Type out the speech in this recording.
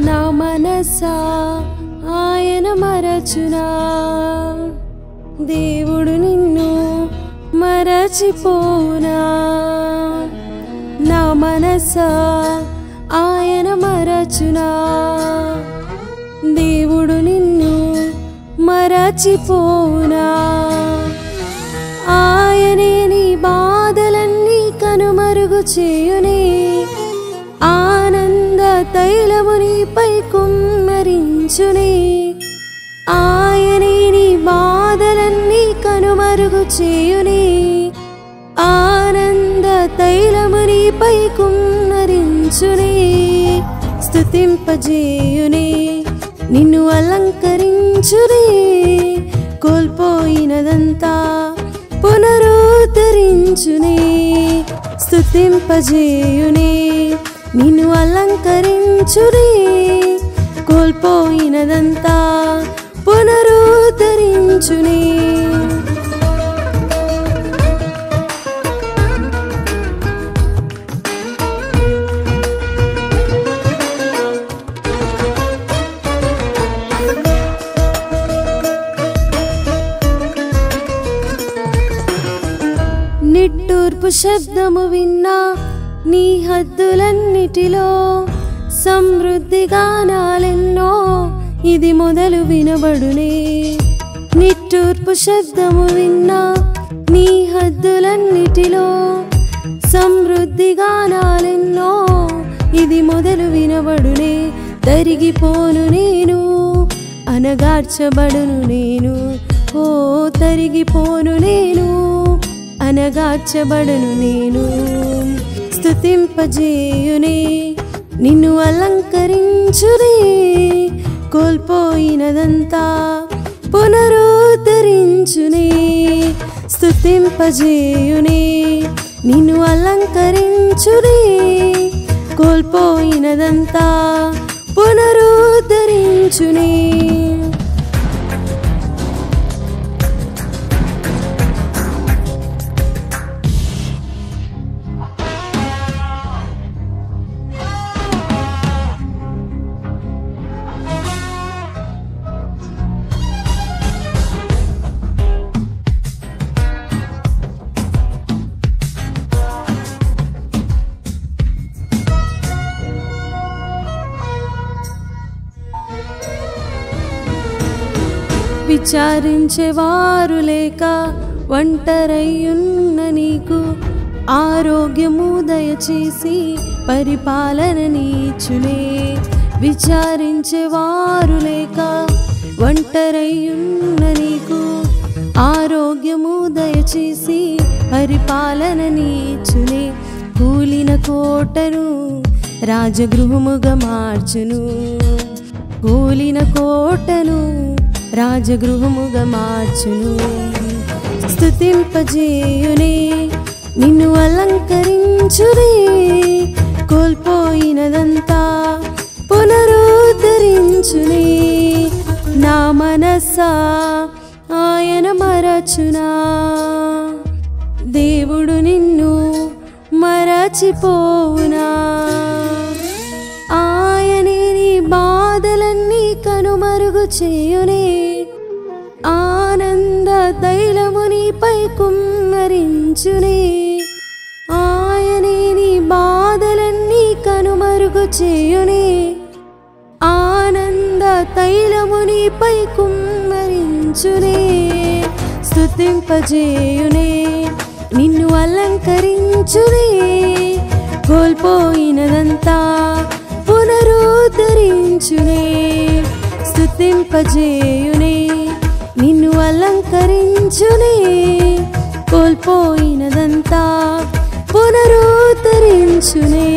నా మనసా ఆయన మరచునా, దేవుడు నిన్ను మరచిపోనా. నా మనసా ఆయన మరచునా, దేవుడు నిన్ను మరచిపోనా. ఆయనే నీ బాధలన్నీ కనుమరుగు చేయునే, ఆనంద తైలము నీపై కుమ్మరించునే. ఆయనే నీ బాధలన్నీ కనుమరుగు చేయునే, ఆనంద తైలము నీపై కుమ్మరించునే. స్తుతింపజేయునే, నిన్ను అలంకరించునే, కోల్పోయినదంతా పునరుద్ధరించునే. స్తుతింపజేయునే, నిన్ను అలంకరించునే, కోల్పోయినదంతా పునరుద్ధరించునే. నిట్టూర్పు శబ్దము విన్నా నీ హద్దులన్నిటిలో, సమృద్ధి గానాలెన్నో ఇది మొదలు వినబడునే. నిట్టూర్పు శబ్దము విన్నా నీ హద్దులన్నిటిలో, సమృద్ధి గానాలెన్నో ఇది మొదలు వినబడునే. తరిగిపోను నేను, అనగార్చబడును నేను, ఓ తరిగిపోను నేను, అనగార్చబడును నేను. స్తుతింపజేయునే, నిన్ను అలంకరించునే, కోల్పోయినదంతా పునరుద్ధరించునే. స్తుతింపజేయునే, నిన్ను అలంకరించునే, కోల్పోయినదంతా పునరుద్ధరించునే. విచారించేవారు లేక ఒంటరయ్యున్న నీకు ఆరోగ్యము దయచేసి పరిపాలన నీచునే. విచారించేవారు లేక ఒంటరయ్యున్న నీకు ఆరోగ్యము దయచేసి పరిపాలన నీచునే. కూలిన కోటను రాజగృహముగా మార్చును, కూలిన కోటను రాజగృహముగా మార్చును. స్తుతింపజేయునే, నిన్ను అలంకరించునే, కోల్పోయినదంతా పునరుద్ధరించునే. నా మనసా ఆయన మరచునా, దేవుడు నిన్ను మరచిపోవునా. ఆయనే నీ బాధలన్నీ కనుమరుగు చేయునే, ఆనంద తైలము నీపై కుమ్మరించునే. ఆయనే నీ బాధలన్నీ కనుమరుగు చేయునే, ఆనంద తైలము నీపై కుమ్మరించునే. స్తుతింపజేయునే, నిన్ను అలంకరించునే, కోల్పోయినదంతా పునరుద్ధరించునే. స్తుతింపజేయునే, నిన్ను అలంకరించునే, కోల్పోయినదంతా పునరుద్ధరించునే.